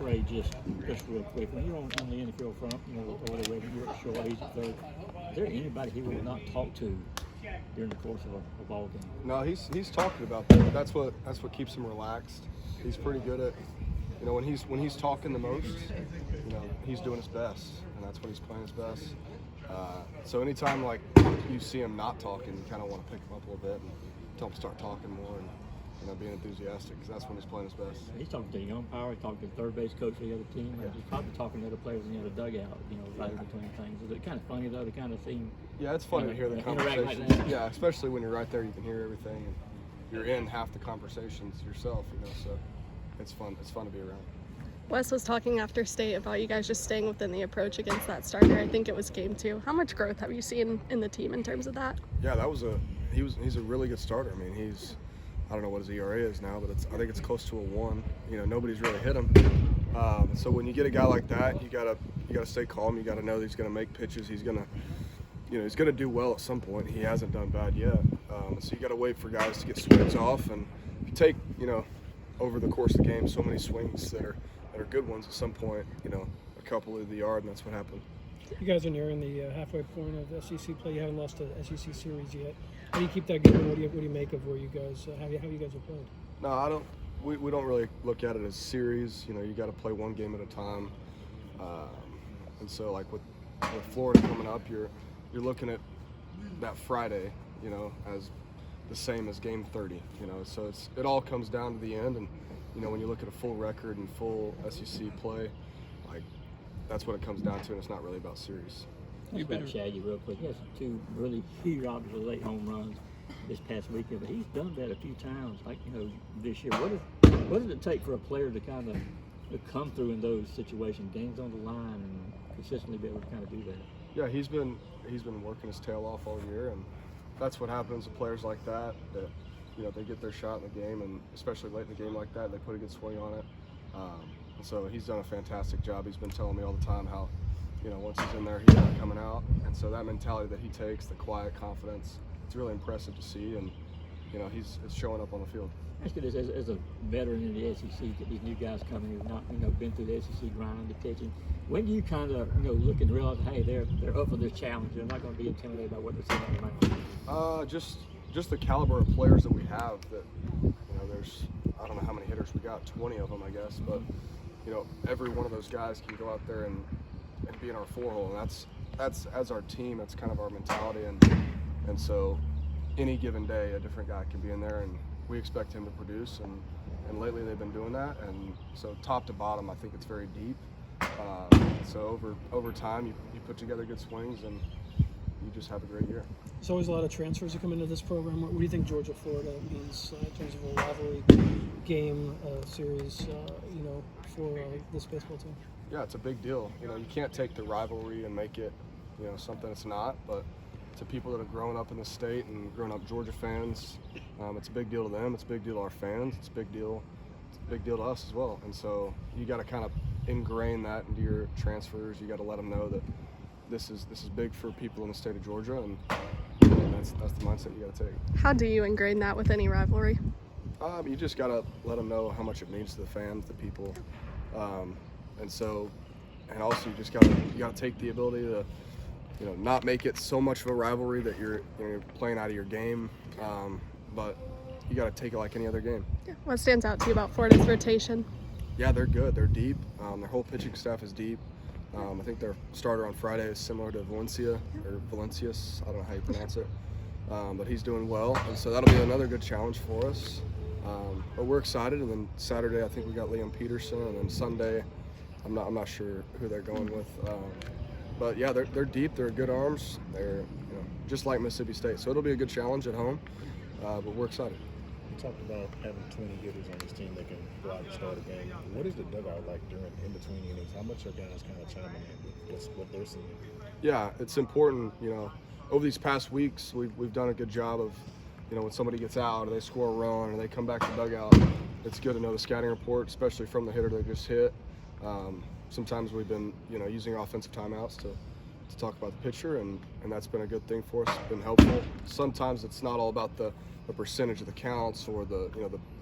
Trey just real quick. When you're on the NFL front, or whatever, you're at short, he's at third. Is there anybody he will not talk to during the course of a ball game? No, he's talking about that. That's what keeps him relaxed. He's pretty good at, when he's talking the most, he's doing his best, and that's when he's playing his best. So anytime like you see him not talking, you kind of want to pick him up a little bit and tell him to start talking more and being enthusiastic, because that's when he's playing his best. He's talking to the umpire. He's talking to the third base coach of the other team. Yeah. He's probably talking to other players in the other dugout. Right in between things. Is it kind of funny though to kind of see him? Yeah, it's funny to hear the conversations. Like yeah, especially when you're right there, you can hear everything, and you're in half the conversations yourself. So it's fun. It's fun to be around. Wes was talking after state about you guys just staying within the approach against that starter. I think it was game 2. How much growth have you seen in the team in terms of that? Yeah, he's a really good starter. I mean, I don't know what his ERA is now, but I think it's close to a 1. Nobody's really hit him. So when you get a guy like that, you gotta stay calm. You gotta know that he's gonna make pitches. He's gonna do well at some point. He hasn't done bad yet. So you gotta wait for guys to get swings off, and if you take over the course of the game so many swings that are good ones at some point, a couple of the yard, and that's what happened. You guys are nearing the halfway point of SEC play. You haven't lost a SEC series yet. How do you keep that going? What do you make of where you guys, how you guys have played? No, I don't. We don't really look at it as series. You got to play one game at a time. And so, like with Florida coming up, you're looking at that Friday, as the same as game 30. So it all comes down to the end, and when you look at a full record and full SEC play, like that's what it comes down to, and it's not really about series. You better Shaggy real quick. He has 2 really huge, obviously late home runs this past weekend, but he's done that a few times. Like this year, what does it take for a player to kind of come through in those situations, games on the line, and consistently be able to kind of do that? Yeah, he's been working his tail off all year, and that's what happens to players like that. That they get their shot in the game, and especially late in the game like that, they put a good swing on it. And so he's done a fantastic job. He's been telling me all the time how, once he's in there, he's not coming out. And so that mentality that he takes, the quiet confidence, it's really impressive to see. And, it's showing up on the field. Ask you this, as a veteran in the SEC, these new guys coming who've not, been through the SEC grind, the pitching. When do you kind of, look and realize, hey, they're up for this challenge. They're not going to be intimidated by what they're seeing on the mound? Just the caliber of players that we have. That there's, I don't know how many hitters we got, 20 of them, I guess. But every one of those guys can go out there and be in our 4-hole, and that's as our team. That's kind of our mentality, and so any given day, a different guy can be in there, and we expect him to produce. And lately they've been doing that, and so top to bottom, I think it's very deep. So over time, you put together good swings, and you just have a great year. There's always a lot of transfers that come into this program. What do you think Georgia-Florida means in terms of a rivalry game series, for this baseball team? Yeah, it's a big deal. You can't take the rivalry and make it, something it's not. But to people that have grown up in the state and grown up Georgia fans, it's a big deal to them. It's a big deal to our fans. It's a big deal to us as well. And so you got to kind of ingrain that into your transfers. You got to let them know that this is big for people in the state of Georgia, and that's the mindset you got to take. How do you ingrain that with any rivalry? You just got to let them know how much it means to the fans, the people, and also you got to take the ability to, not make it so much of a rivalry that you're playing out of your game, but you got to take it like any other game. What stands out to you about Florida's rotation? Yeah, they're good. They're deep. Their whole pitching staff is deep. I think their starter on Friday is similar to Valencius. I don't know how you pronounce it, but he's doing well, and so that'll be another good challenge for us. But we're excited, and then Saturday I think we got Liam Peterson, and then Sunday I'm not sure who they're going with. But yeah, they're deep. They're good arms. They're just like Mississippi State, so it'll be a good challenge at home. But we're excited. You talked about having 20 hitters on this team that can go out and start a game. What is the dugout like in between innings? How much are guys kind of chiming in with what they're seeing? Yeah, it's important. Over these past weeks, we've done a good job of, when somebody gets out or they score a run or they come back to the dugout, it's good to know the scouting report, especially from the hitter they just hit. Sometimes we've been, using our offensive timeouts to talk about the pitcher, and that's been a good thing for us. It's been helpful. Sometimes it's not all about the percentage of the counts or the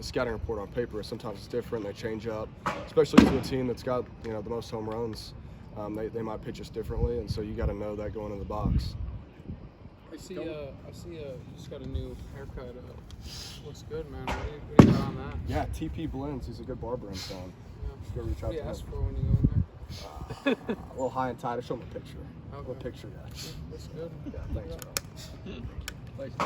scouting report on paper. Sometimes it's different. They change up, especially to a team that's got the most home runs. They might pitch us differently, and so you got to know that going in the box. I see. You just got a new haircut. Looks good, man. What do you got on that? Yeah, TP Blends. He's a good barber in town. Yeah. Just go reach out What do you to ask him. for when you go in there? A little high and tight. I'll show him a picture. Okay. A little picture guy. Looks good. Yeah, thanks, bro. Thanks.